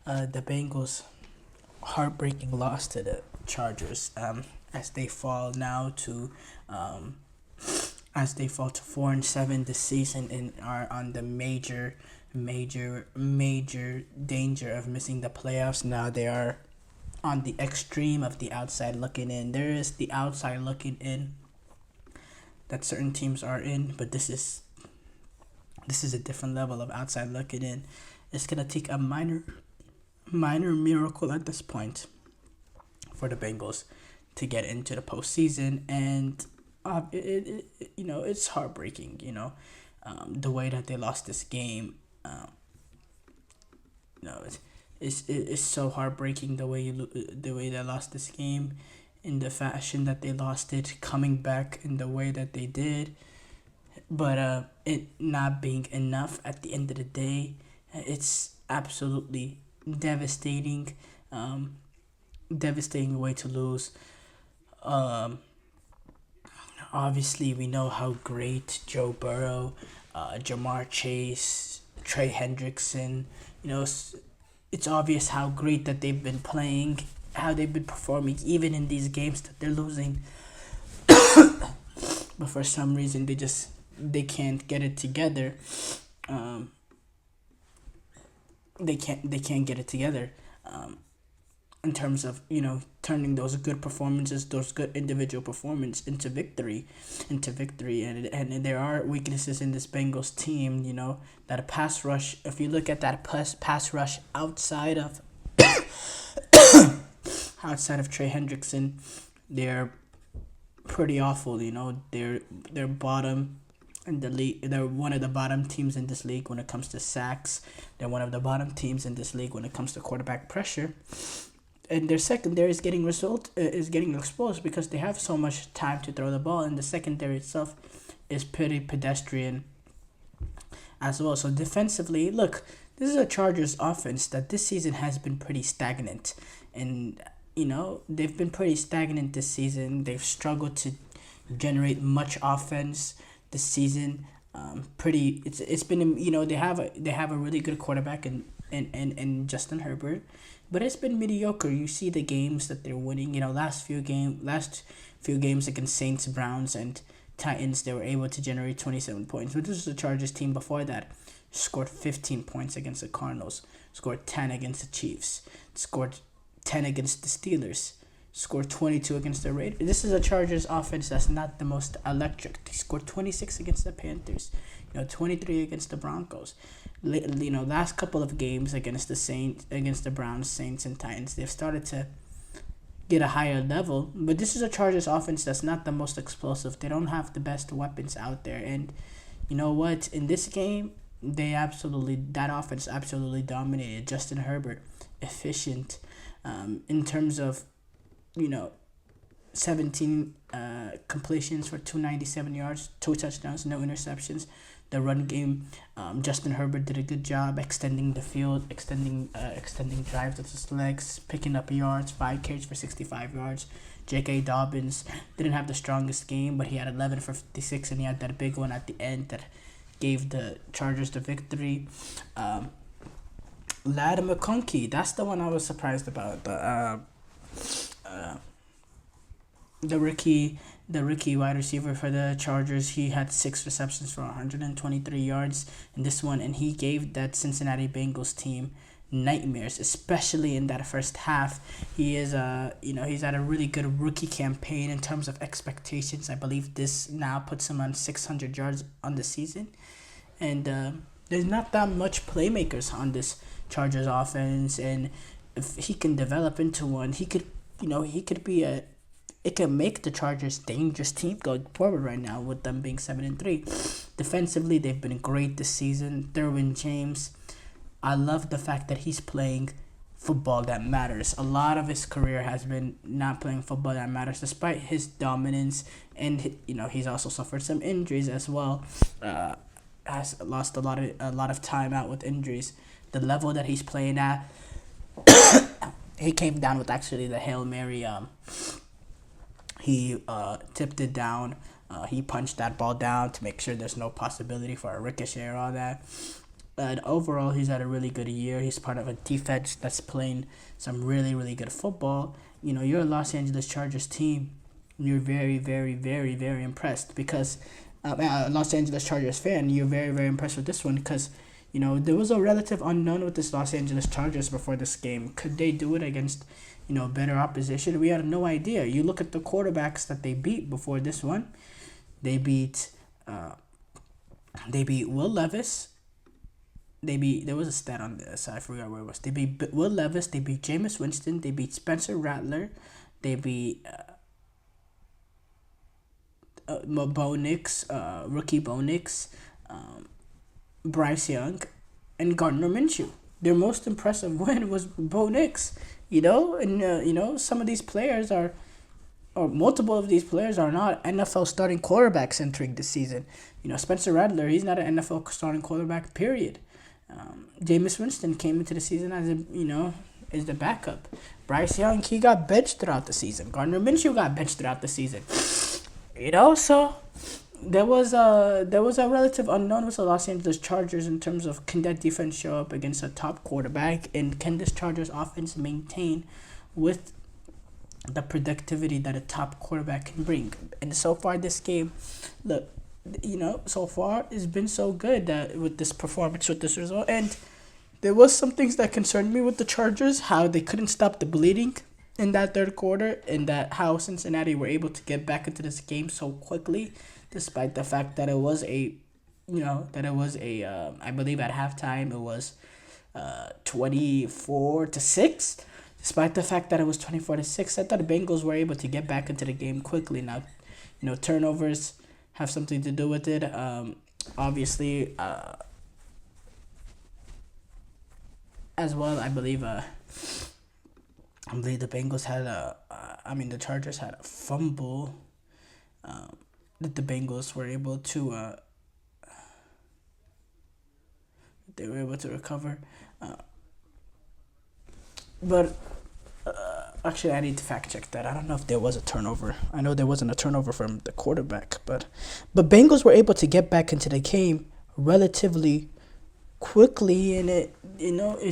the Bengals' heartbreaking loss to the Chargers, as they fall now to um, as they fall to 4-7 this season and are on the major danger of missing the playoffs. Now they are on the extreme of the outside looking in. There is the outside looking in that certain teams are in, but this is a different level of outside looking in. It's gonna take a minor miracle at this point for the Bengals to get into the postseason, and it's heartbreaking. The way that they lost this game. You know, it's so heartbreaking the way they lost this game, in the fashion that they lost it, coming back in the way that they did, but it not being enough at the end of the day. It's absolutely devastating. Devastating way to lose. Um, Obviously, we know how great Joe Burrow, Jamar Chase, Trey Hendrickson. It's obvious how great that they've been playing, how they've been performing, even in these games that they're losing. But for some reason, they can't get it together. Um, they can't get it together. In terms of turning those good performances, those good individual performance into victory, and there are weaknesses in this Bengals team. That a pass rush. If you look at that pass rush outside of Trey Hendrickson, they're pretty awful. They're bottom in the league. They're one of the bottom teams in this league when it comes to sacks. They're one of the bottom teams in this league when it comes to quarterback pressure. And their secondary is getting exposed because they have so much time to throw the ball, and the secondary itself is pretty pedestrian as well. So defensively, look, this is a Chargers offense that this season has been pretty stagnant, and they've been pretty stagnant this season. They've struggled to generate much offense this season. It's been they have a really good quarterback in Justin Herbert, but it's been mediocre. You see the games that they're winning. Last few games against Saints, Browns, and Titans, they were able to generate 27 points. But this is the Chargers team before that. Scored 15 points against the Cardinals. Scored 10 against the Chiefs. Scored 10 against the Steelers. Scored 22 against the Raiders. This is a Chargers offense that's not the most electric. They scored 26 against the Panthers. 23 against the Broncos. Last couple of games against the Browns, Saints, and Titans, they've started to get a higher level. But this is a Chargers offense that's not the most explosive. They don't have the best weapons out there. And you know what? In this game, that offense absolutely dominated. Justin Herbert, efficient, in terms of 17 completions for 297 yards, 2 touchdowns, no interceptions. The run game, Justin Herbert did a good job extending the field, extending drives with his legs, picking up yards, 5 carries for 65 yards. J.K. Dobbins didn't have the strongest game, but he had 11 for 56, and he had that big one at the end that gave the Chargers the victory. Ladd McConkey, that's the one I was surprised about. The rookie wide receiver for the Chargers, he had 6 receptions for 123 yards in this one, and he gave that Cincinnati Bengals team nightmares, especially in that first half. He's had a really good rookie campaign in terms of expectations. I believe this now puts him on 600 yards on the season, and there's not that much playmakers on this Chargers offense, and if he can develop into one, he could be it can make the Chargers dangerous team going forward right now with them being 7-3. Defensively, they've been great this season. Derwin James, I love the fact that he's playing football that matters. A lot of his career has been not playing football that matters, despite his dominance, and he's also suffered some injuries as well. Has lost a lot of time out with injuries. The level that he's playing at, he came down with actually the Hail Mary. He tipped it down. He punched that ball down to make sure there's no possibility for a ricochet or all that. And overall, he's had a really good year. He's part of a defense that's playing some really, really good football. You're a Los Angeles Chargers team. You're very, very, very, very impressed because a Los Angeles Chargers fan, you're very, very impressed with this one because, there was a relative unknown with this Los Angeles Chargers before this game. Could they do it against, better opposition? We had no idea. You look at the quarterbacks that they beat before this one. They beat Will Levis. There was a stat on this, I forgot where it was. They beat Will Levis, they beat Jameis Winston, they beat Spencer Rattler, they beat Bo Nix, rookie Bo Nix, Bryce Young, and Gardner Minshew. Their most impressive win was Bo Nix, and some of these players or multiple of these players are not NFL starting quarterbacks entering this season. Spencer Rattler, he's not an NFL starting quarterback, period. Jameis Winston came into the season as the backup. Bryce Young, he got benched throughout the season. Gardner Minshew got benched throughout the season. So there was a relative unknown with the Los Angeles Chargers in terms of can that defense show up against a top quarterback, and can this Chargers offense maintain with the productivity that a top quarterback can bring. And so far this game, look, so far it's been so good that with this performance, with this result. And there was some things that concerned me with the Chargers, how they couldn't stop the bleeding in that third quarter, and that how Cincinnati were able to get back into this game so quickly, despite the fact that it was I believe at halftime it was 24-6. Despite the fact that it was 24-6, I thought the Bengals were able to get back into the game quickly. Now, turnovers have something to do with it. Obviously, as well, I believe the Bengals had the Chargers had a fumble that the Bengals were able to recover. But actually, I need to fact check that. I don't know if there was a turnover. I know there wasn't a turnover from the quarterback, but Bengals were able to get back into the game relatively quickly, and it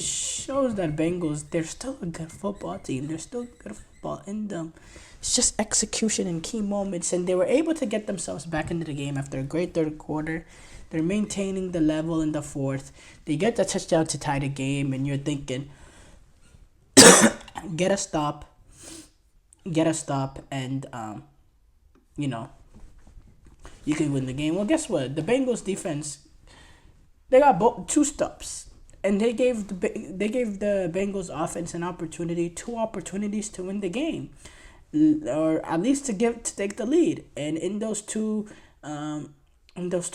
shows that Bengals, they're still a good football team. There's still good football in them. It's just execution in key moments, and they were able to get themselves back into the game after a great third quarter. They're maintaining the level in the fourth. They get the touchdown to tie the game, and you're thinking, get a stop, and you can win the game. Well, guess what? The Bengals defense, they got two stops, and they gave the Bengals offense two opportunities to win the game, or at least to take the lead. And in those two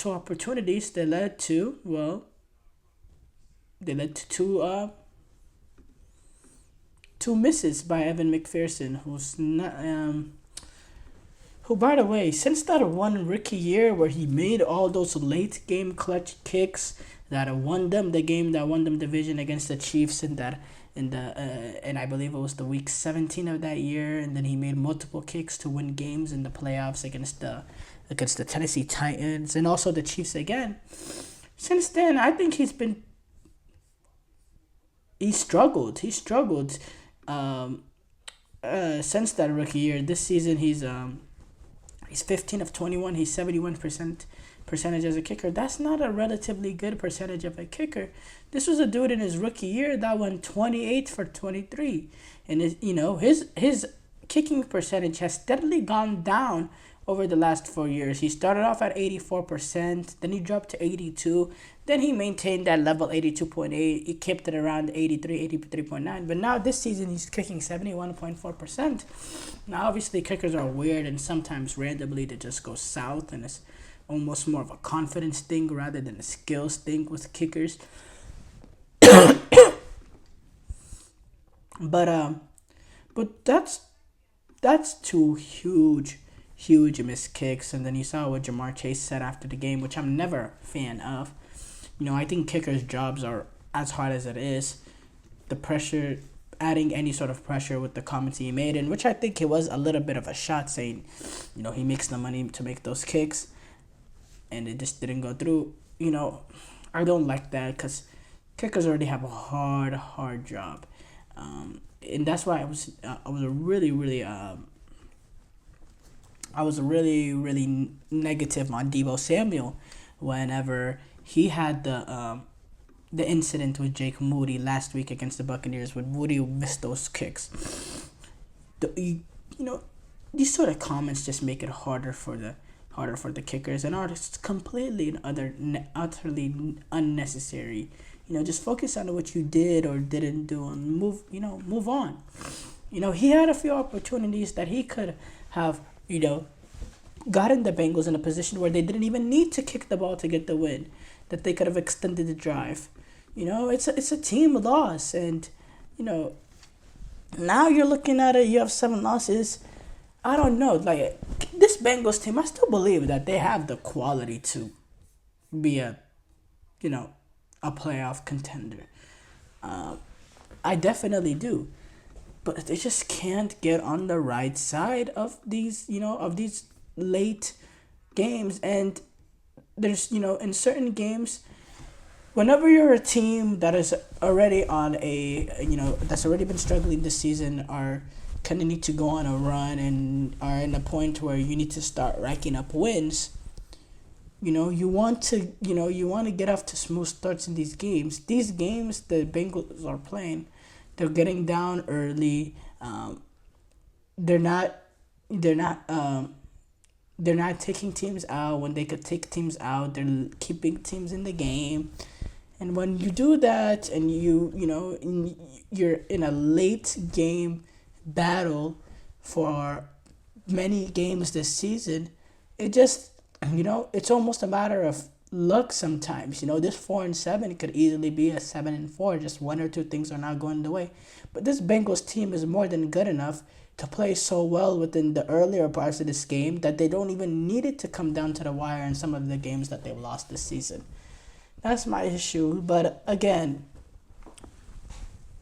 opportunities, they led to two misses by Evan McPherson, who, by the way, since that one rookie year where he made all those late game clutch kicks that won them the game, that won them division against the Chiefs and I believe it was the week 17 of that year, and then he made multiple kicks to win games in the playoffs against the Tennessee Titans and also the Chiefs again. Since then, I think he struggled. Since that rookie year. This season he's 15 of 21. He's 71% percentage as a kicker. That's not a relatively good percentage of a kicker. This was a dude in his rookie year that went 28 for 23, and his kicking percentage has steadily gone down over the last 4 years. He started off at 84%, then he dropped to 82%, then he maintained that level 82.8%, he kept it around 83.9%, but now this season he's kicking 71.4%. Now obviously kickers are weird, and sometimes randomly they just go south, and it's almost more of a confidence thing rather than a skills thing with kickers. But that's two huge missed kicks. And then you saw what Jamar Chase said after the game, which I'm never a fan of. I think kickers' jobs are as hard as it is. The pressure, adding any sort of pressure with the comments he made, and which I think it was a little bit of a shot, saying, he makes the money to make those kicks, and it just didn't go through. I don't like that, because Kickers already have a hard job, and that's why I was really negative on Debo Samuel whenever he had the incident with Jake Moody last week against the Buccaneers when Moody missed those kicks. You know, these sort of comments just make it harder for the kickers and are completely and utterly unnecessary. Just focus on what you did or didn't do and move on. He had a few opportunities that he could have, gotten the Bengals in a position where they didn't even need to kick the ball to get the win, that they could have extended the drive. It's a team loss, and now you're looking at it. You have 7 losses. I don't know, like this Bengals team. I still believe that they have the quality to be you know, a playoff contender. I definitely do, but they just can't get on the right side of these late games. And there's in certain games, whenever you're a team that is already on that's already been struggling this season, are kind of need to go on a run and are in a point where you need to start racking up wins. You want to get off to smooth starts in these games. These games the Bengals are playing, they're getting down early. They're not they're not they're not taking teams out when they could take teams out. They're keeping teams in the game. And when you do that, and you're in a late game battle for many games this season, it just it's almost a matter of luck sometimes. This 4-7 could easily be a 7-4. Just one or two things are not going the way. But this Bengals team is more than good enough to play so well within the earlier parts of this game that they don't even need it to come down to the wire in some of the games that they've lost this season. That's my issue. But again,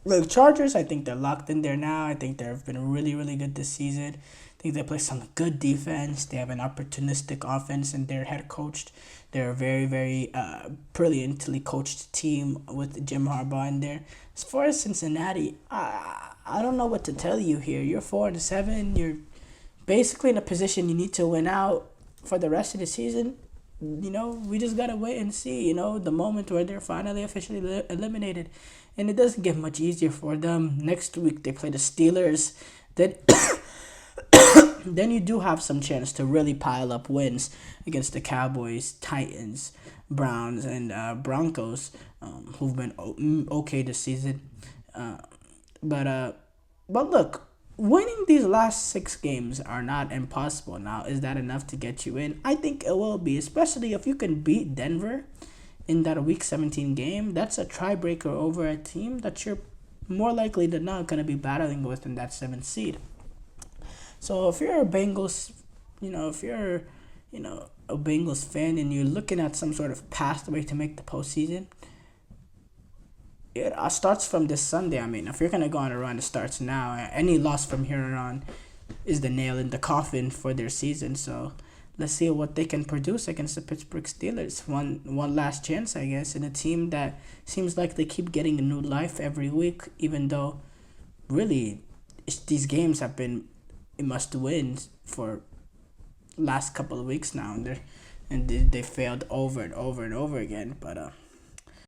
the Chargers, I think they're locked in there now. I think they've been really, really good this season. I think they play some good defense. They have an opportunistic offense, and they're head coached. They're a very, very brilliantly coached team with Jim Harbaugh in there. As far as Cincinnati, I don't know what to tell you here. You're 4-7. You're basically in a position you need to win out for the rest of the season. We just gotta wait and see. The moment where they're finally officially eliminated, and it doesn't get much easier for them. Next week they play the Steelers. Then, then you do have some chance to really pile up wins against the Cowboys, Titans, Browns, and Broncos, who've been okay this season. But look, winning these last 6 games are not impossible. Now, is that enough to get you in? I think it will be, especially if you can beat Denver in that Week 17 game. That's a tiebreaker over a team that you're more likely than not going to be battling with in that 7th seed. So if you're a Bengals, a Bengals fan and you're looking at some sort of pathway to make the postseason, it starts from this Sunday. I mean, if you're going to go on a run, it starts now. Any loss from here on is the nail in the coffin for their season. So let's see what they can produce against the Pittsburgh Steelers. One last chance, I guess, in a team that seems like they keep getting a new life every week, even though really these games have been must-wins for last couple of weeks now, and they failed over and over and over again. But